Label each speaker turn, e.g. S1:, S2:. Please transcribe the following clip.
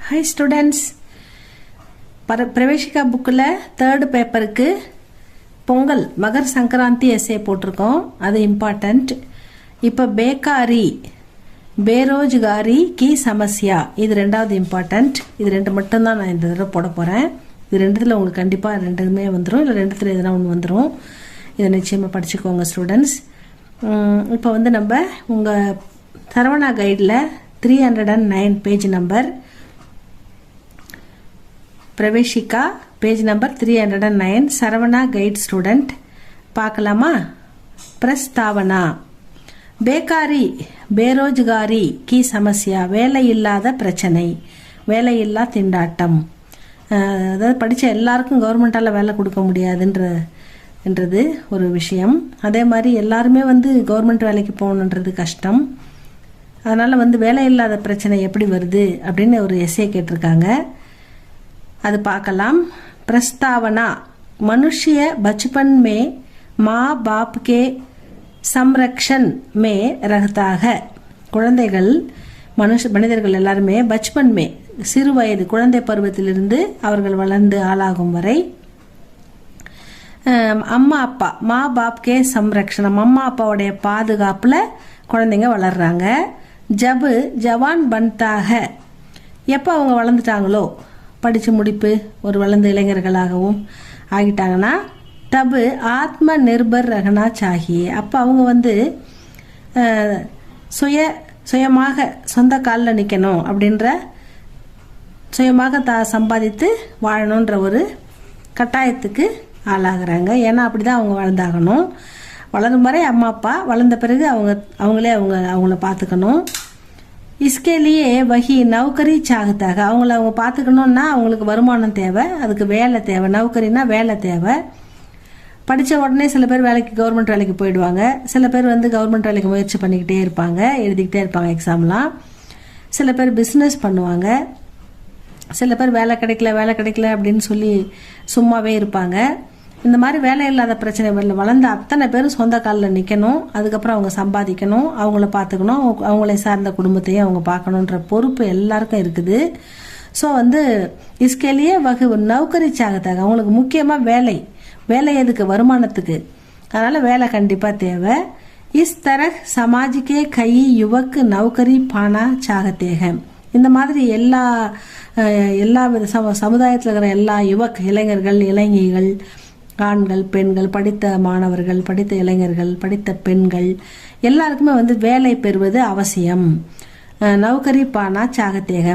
S1: Hi students, பிரவேசிகா புக்கில் 3rd பேப்பருக்கு பொங்கல் மகர் Sankranti S A போட்டிருக்கோம். அது இம்பார்ட்டண்ட். இப்போ பேரோஜ்காரி கி சமஸ்யா, இது 2வது இம்பார்ட்டண்ட். இது 2 மட்டும்தான் நான் இந்த தடவை போட போகிறேன். இது 2ல் உங்களுக்கு கண்டிப்பாக 2மே வந்துடும், இல்லை 2த்தில் எதுனா ஒன்று வந்துடும். இதை நிச்சயமாக படிச்சுக்கோங்க ஸ்டூடெண்ட்ஸ். இப்போ நம்ம உங்கள் சரவணா கைடில் 309 page number, Praveshika page number 309, Saravana guide student. பார்க்கலாமா? பிரஸ்தாவனா. பேரோஜ்காரி கி சமஸ்யா, வேலையில்லாத பிரச்சனை, வேலையில்லா திண்டாட்டம். அதாவது படித்த எல்லாருக்கும் கவர்மெண்டால் வேலை கொடுக்க முடியாதுன்றது ஒரு விஷயம். அதே மாதிரி எல்லாருமே கவர்மெண்ட் வேலைக்கு போகணுன்றது கஷ்டம். அதனால் வேலையில்லாத பிரச்சனை எப்படி வருது அப்படின்னு ஒரு எஸ்ஏ கேட்டிருக்காங்க. அது பார்க்கலாம். प्रस्तावना, मनुष्य बचपन में माँ बाप के संरक्षण में रहता है. குழந்தைகள் மனிதர்கள் எல்லாருமே பச்பன் மே, சிறு வயது குழந்தை பருவத்திலிருந்து அவர்கள் வளர்ந்து ஆளாகும் வரை அம்மா அப்பா மா பாப்கே சம்ரக்ஷணம், அம்மா அப்பாவுடைய பாதுகாப்பில் குழந்தைங்க வளர்றாங்க. ஜபு ஜவான் பன்தாக, எப்போ அவங்க வளர்ந்துட்டாங்களோ, படித்து முடிப்பு ஒரு வளர்ந்த இளைஞர்களாகவும் ஆகிட்டாங்கன்னா, தபு ஆத்ம நிர்பர் ரகனா சாகியே, அப்போ அவங்க சுயமாக சொந்த காலில் நிற்கணும் அப்படின்ற, சுயமாக சம்பாதித்து வாழணுன்ற ஒரு கட்டாயத்துக்கு ஆளாகிறாங்க. ஏன்னா அப்படி தான் அவங்க வாழ்ந்தாகணும். வளரும் வரை அம்மா அப்பா, வளர்ந்த பிறகு அவங்களே அவங்கள பார்த்துக்கணும். இஸ்கேலியே வகி நௌக்கரி சாகத்தாக, அவங்க பார்த்துக்கணுன்னா அவங்களுக்கு வருமானம் தேவை, அதுக்கு வேலை தேவை. நௌக்கரினா வேலை தேவை. படித்த உடனே சில பேர் கவர்மெண்ட் வேலைக்கு போயிடுவாங்க. சில பேர் கவர்மெண்ட் வேலைக்கு முயற்சி பண்ணிக்கிட்டே இருப்பாங்க, எழுதிக்கிட்டே இருப்பாங்க எக்ஸாம்லாம். சில பேர் பிஸ்னஸ் பண்ணுவாங்க. சில பேர் வேலை கிடைக்கல அப்படின்னு சொல்லி சும்மாவே இருப்பாங்க. இந்த மாதிரி வேலை இல்லாத பிரச்சனை வளர்ந்த அத்தனை பேரும் சொந்த காலில் நிற்கணும். அதுக்கப்புறம் அவங்க சம்பாதிக்கணும், அவங்கள பார்த்துக்கணும், அவங்களை சார்ந்த குடும்பத்தையும் அவங்க பார்க்கணுன்ற பொறுப்பு எல்லாருக்கும் இருக்குது. ஸோ இஸ்கேலியே நௌக்கரி சாகத்தாக, அவங்களுக்கு முக்கியமாக வேலை எதுக்கு? வருமானத்துக்கு. அதனால் வேலை கண்டிப்பாக தேவை. இஸ் தரஹ் சமாஜிக்கே கை யுவக்கு நௌக்கரி பானா சாகத்தேக, இந்த மாதிரி எல்லா சமுதாயத்தில் இருக்கிற எல்லா இளைஞர்கள், இளைஞிகள், ஆண்கள், பெண்கள், படித்த மாணவர்கள், படித்த இளைஞர்கள், படித்த பெண்கள் எல்லாருக்குமே வேலை பெறுவது அவசியம். நௌக்கரி பானா சாகத்தேக.